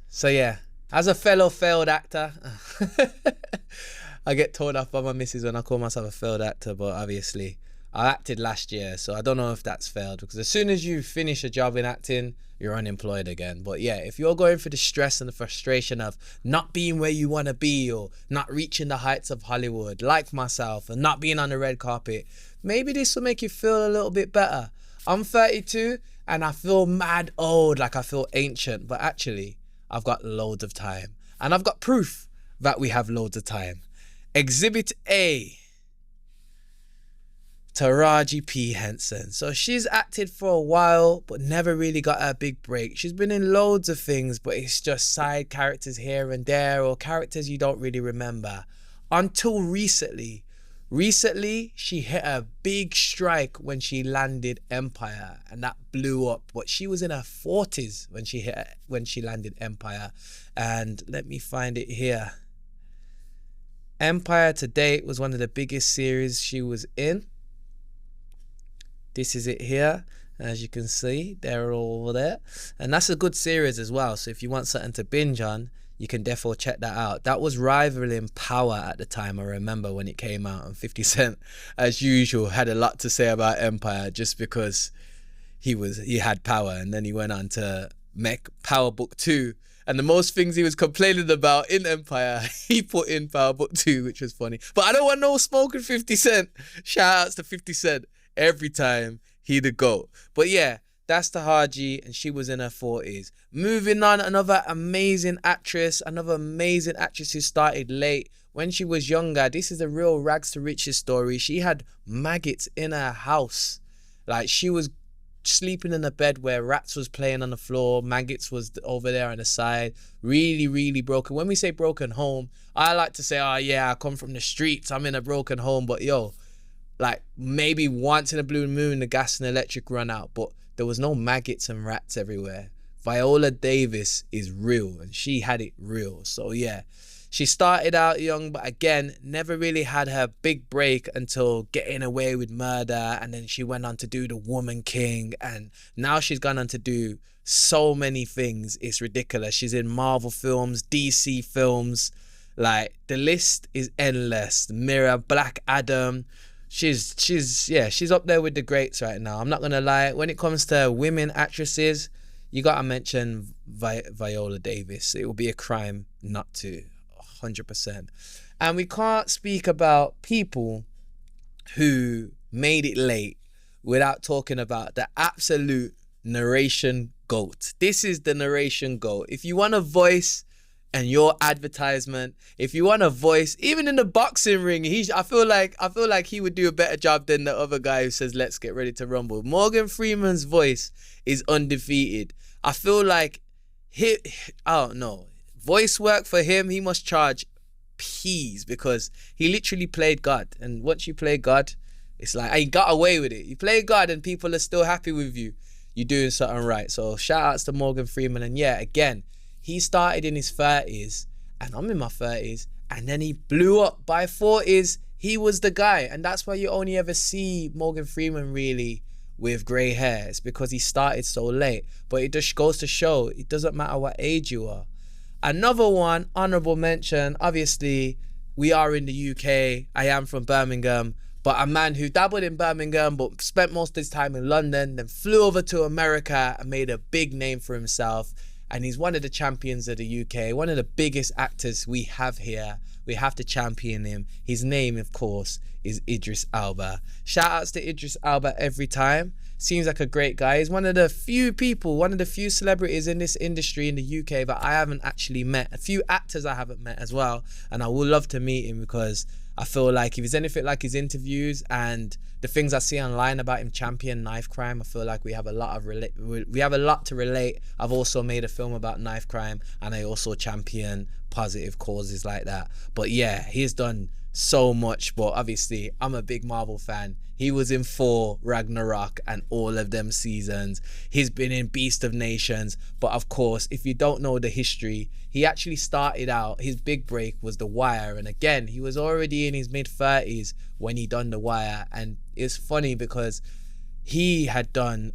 So yeah, as a fellow failed actor, I get told off by my missus when I call myself a failed actor, but obviously I acted last year, so I don't know if that's failed, because as soon as you finish a job in acting, you're unemployed again. But yeah, if you're going through the stress and the frustration of not being where you want to be, or not reaching the heights of Hollywood, like myself, and not being on the red carpet, maybe this will make you feel a little bit better. I'm 32 and I feel mad old, like I feel ancient, but actually I've got loads of time, and I've got proof that we have loads of time. Exhibit A, Taraji P. Henson. So she's acted for a while, but never really got a big break. She's been in loads of things, but it's just side characters here and there, or characters you don't really remember. Until recently. Recently, she hit a big strike when she landed Empire, and that blew up. But she was in her 40s when she landed Empire. And let me find it here. Empire to date was one of the biggest series she was in. This is it here. As you can see, they're all over there. And that's a good series as well. So if you want something to binge on, you can definitely check that out. That was rivaling Power at the time, I remember, when it came out. And 50 Cent, as usual, had a lot to say about Empire, just because he had Power, and then he went on to make Power Book 2. And the most things he was complaining about in Empire, he put in Power Book 2, which was funny. But I don't want no smoking 50 Cent. Shout outs to 50 Cent. Every time, he the GOAT. But yeah, that's Taraji, and she was in her 40s. Moving on, another amazing actress who started late. When she was younger, this is a real rags to riches story. She had maggots in her house. Like, she was sleeping in a bed where rats was playing on the floor, maggots was over there on the side. Really, really broken. When we say broken home, I like to say, oh yeah, I come from the streets, I'm in a broken home. But yo, like, maybe once in a blue moon the gas and electric run out, but there was no maggots and rats everywhere. Viola Davis is real, and she had it real. So yeah, she started out young, but again, never really had her big break until Getting Away with Murder, and then she went on to do The Woman King, and now she's gone on to do so many things. It's ridiculous. She's in Marvel films, DC films, like the list is endless. Mirror, Black Adam. She's up there with the greats right now. I'm not gonna lie, when it comes to women actresses, you gotta mention Viola Davis. It would be a crime not to. 100%. And we can't speak about people who made it late without talking about the absolute narration GOAT. This is the narration GOAT. If you want a voice and your advertisement, if you want a voice, even in the boxing ring, I feel like he would do a better job than the other guy who says, let's get ready to rumble. Morgan Freeman's voice is undefeated. I feel like I don't know. Voice work for him, he must charge peas, because he literally played God. And once you play God, it's like, he got away with it. You play God and people are still happy with you. You're doing something right. So shout outs to Morgan Freeman. And yeah, again, he started in his 30s, and I'm in my 30s, and then he blew up by 40s. He was the guy. And that's why you only ever see Morgan Freeman really with grey hair. It's because he started so late. But it just goes to show, it doesn't matter what age you are. Another one, honourable mention, obviously, we are in the UK. I am from Birmingham, but a man who dabbled in Birmingham but spent most of his time in London, then flew over to America and made a big name for himself. And he's one of the champions of the UK, one of the biggest actors we have here. We have to champion him. His name, of course, is Idris Elba. Shout outs to Idris Elba every time. Seems like a great guy. He's one of the few celebrities in this industry in the UK that I haven't actually met. A few actors I haven't met as well. And I would love to meet him, because I feel like if he's anything like his interviews and the things I see online about him champion knife crime, I feel like we have a lot to relate. I've also made a film about knife crime, and I also champion positive causes like that. But yeah, he's done so much. But obviously, I'm a big Marvel fan. He was in Thor, Ragnarok, and all of them seasons. He's been in Beast of Nations. But of course, if you don't know the history, he actually started out, his big break was The Wire. And again, he was already in his mid-30s when he done The Wire. And it's funny because he had done,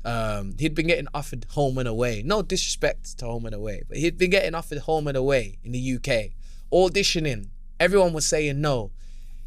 he'd been getting offered Home and Away. No disrespect to Home and Away, but he'd been getting offered Home and Away in the UK. Auditioning. Everyone was saying no.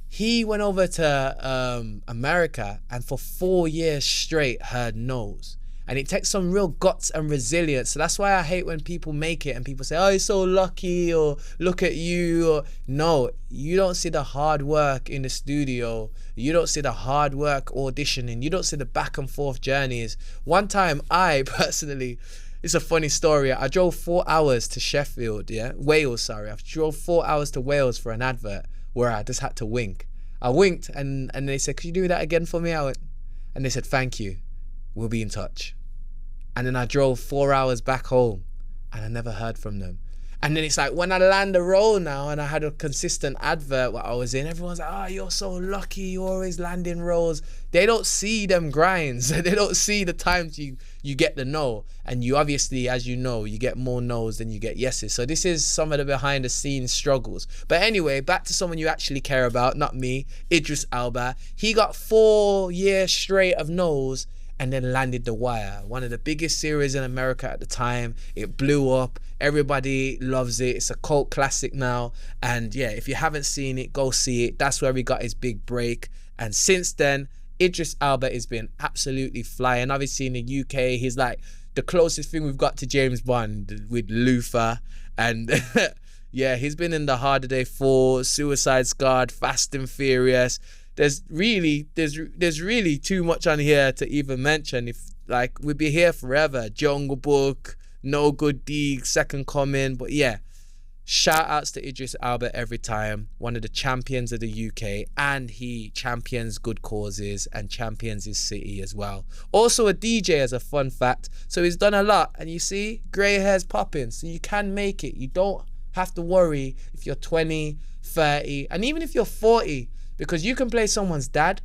He went over to America and for 4 years straight heard no's. And it takes some real guts and resilience. So that's why I hate when people make it and people say, oh, you're so lucky, or look at you. Or no, you don't see the hard work in the studio. You don't see the hard work auditioning. You don't see the back and forth journeys. One time I personally, it's a funny story. I drove 4 hours to Sheffield, Wales, sorry. I drove 4 hours to Wales for an advert where I just had to wink. I winked and they said, could you do that again for me? And they said, thank you. We'll be in touch. And then I drove 4 hours back home and I never heard from them. And then it's like when I land a role now and I had a consistent advert what I was in, everyone's like, oh, you're so lucky, you're always landing roles. They don't see them grinds. They don't see the times you get the no. And you obviously, as you know, you get more no's than you get yeses. So this is some of the behind the scenes struggles. But anyway, back to someone you actually care about, not me, Idris Elba. He got 4 years straight of no's and then landed The Wire, one of the biggest series in America at the time. It blew up. Everybody loves it. It's a cult classic now. And yeah, if you haven't seen it, go see it. That's where he got his big break. And since then, Idris Elba has been absolutely flying. Obviously in the UK, he's like the closest thing we've got to James Bond with Luther. And yeah, he's been in The Harder Day 4, Suicide Squad, Fast and Furious. There's really too much on here to even mention. If like we'd be here forever. Jungle Book, No Good Deed, Second Coming. But yeah, shout outs to Idris Elba every time. One of the champions of the UK, and he champions good causes and champions his city as well. Also a DJ as a fun fact. So he's done a lot, and you see grey hair's popping. So you can make it. You don't have to worry if you're 20, 30, and even if you're 40. Because you can play someone's dad.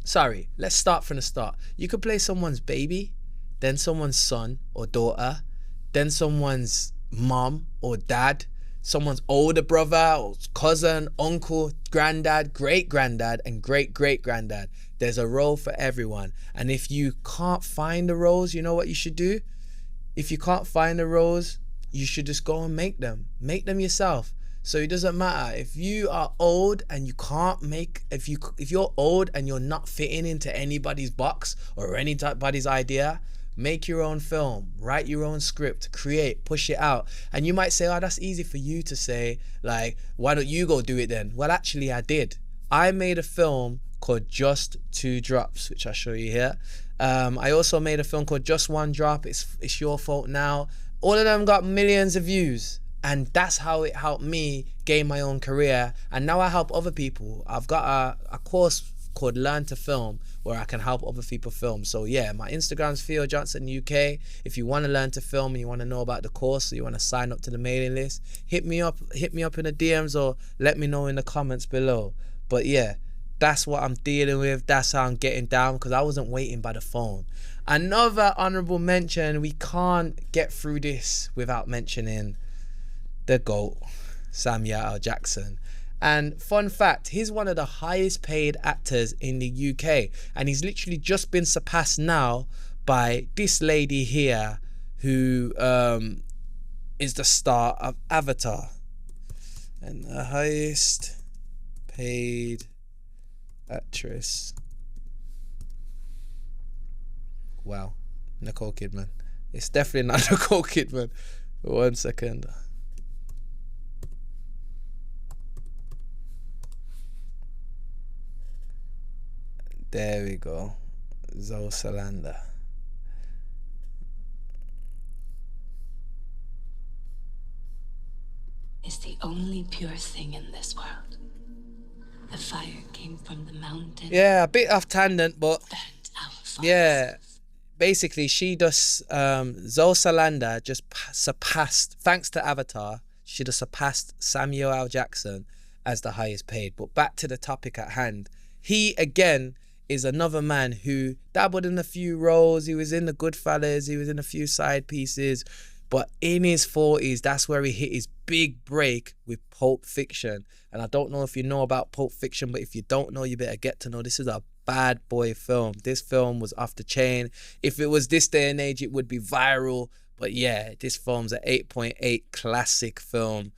Sorry, let's start from the start. You could play someone's baby, then someone's son or daughter, then someone's mom or dad, someone's older brother or cousin, uncle, granddad, great-granddad, and great-great-granddad. There's a role for everyone. And if you can't find the roles, you know what you should do? If you can't find the roles, you should just go and make them. Make them yourself. So it doesn't matter if you are old and you can't make, if you're old and you're not fitting into anybody's box or anybody's idea, make your own film, write your own script, create, push it out. And you might say, oh, that's easy for you to say, like, why don't you go do it then? Well, actually I did. I made a film called Just 2 Drops, which I'll show you here. I also made a film called Just 1 Drop, It's Your Fault Now. All of them got millions of views. And that's how it helped me gain my own career. And now I help other people. I've got a course called Learn to Film where I can help other people film. So yeah, my Instagram's Theo Johnson UK. If you want to learn to film and you want to know about the course, or you want to sign up to the mailing list, hit me up in the DMs or let me know in the comments below. But yeah, that's what I'm dealing with. That's how I'm getting down, because I wasn't waiting by the phone. Another honorable mention, we can't get through this without mentioning the GOAT, Samuel L. Jackson. And fun fact, he's one of the highest paid actors in the UK, and he's literally just been surpassed now by this lady here who is the star of Avatar. And the highest paid actress, wow, Nicole Kidman. It's definitely not Nicole Kidman. 1 second. There we go. Zoe Saldana. Is the only pure thing in this world. The fire came from the mountain. Yeah, a bit off tangent, but Burnt our forests. yeah, basically she does. Zoe Saldana just surpassed, thanks to Avatar, she just surpassed Samuel L. Jackson as the highest paid. But back to the topic at hand. He again is another man who dabbled in a few roles. He was in the Goodfellas, he was in a few side pieces, but in his 40s, that's where he hit his big break with Pulp Fiction. And I don't know if you know about Pulp Fiction, but if you don't know, you better get to know. This is a bad boy film. This film was off the chain. If it was this day and age, it would be viral. But yeah, this film's an 8.8 classic film.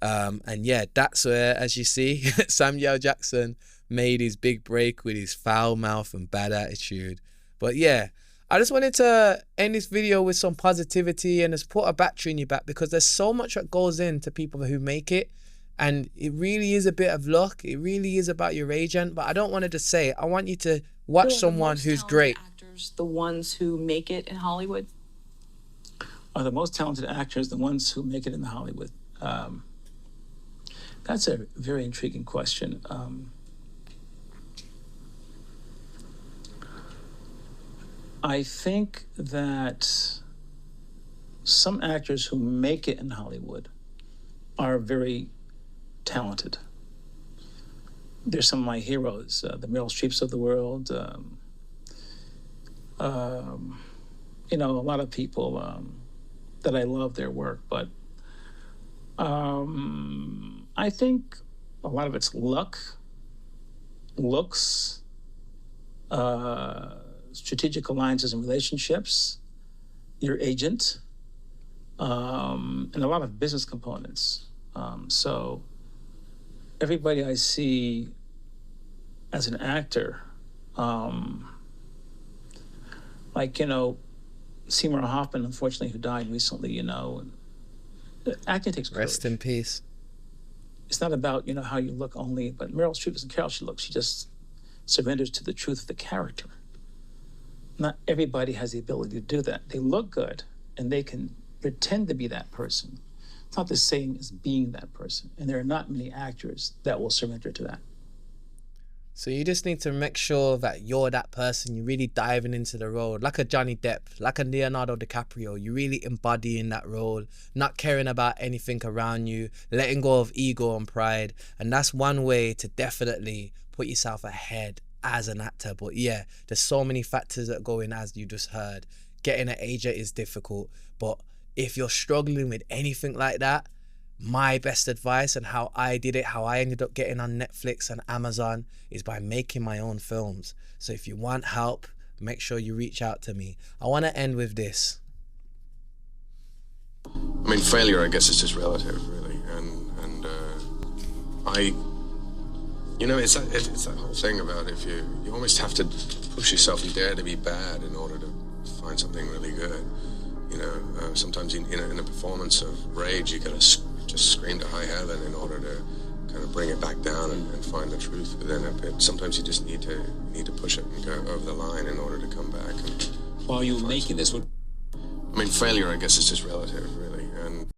And yeah, that's where, as you see, Samuel Jackson made his big break with his foul mouth and bad attitude. But yeah, I just wanted to end this video with some positivity and just put a battery in your back, because there's so much that goes into people who make it. And it really is a bit of luck. It really is about your agent. But I don't want to just say it. I want you to watch someone who's great. Actors, the ones who make it in Hollywood? Are the most talented actors the ones who make it in Hollywood? That's a very intriguing question. I think that some actors who make it in Hollywood are very talented. They're some of my heroes, the Meryl Streeps of the world. You know, a lot of people that I love their work, but I think a lot of it's luck, looks, strategic alliances and relationships, your agent, and a lot of business components. So everybody I see as an actor, like, you know, Seymour Hoffman, unfortunately, who died recently, you know, acting takes courage. Rest in peace. It's not about, you know, how you look only, but Meryl Streep doesn't care how she looks. She just surrenders to the truth of the character. Not everybody has the ability to do that. They look good and they can pretend to be that person. It's not the same as being that person. And there are not many actors that will surrender to that. So you just need to make sure that you're that person. You're really diving into the role, like a Johnny Depp, like a Leonardo DiCaprio. You're really embodying that role, not caring about anything around you, letting go of ego and pride. And that's one way to definitely put yourself ahead as an actor. But yeah, there's so many factors that go in, as you just heard. Getting an agent is difficult, but if you're struggling with anything like that, my best advice and how I did it, how I ended up getting on Netflix and Amazon, is by making my own films. So if you want help, make sure you reach out to me. I want to end with this. I mean, failure, I guess, is just relative, really. And you know, it's that whole thing about if you almost have to push yourself and dare to be bad in order to find something really good. You know, sometimes in a performance of rage, you gotta just scream to high heaven in order to kind of bring it back down and find the truth within it. Sometimes you just need to push it and go over the line in order to come back. And while you were making this, I mean, failure, I guess, is just relative, really.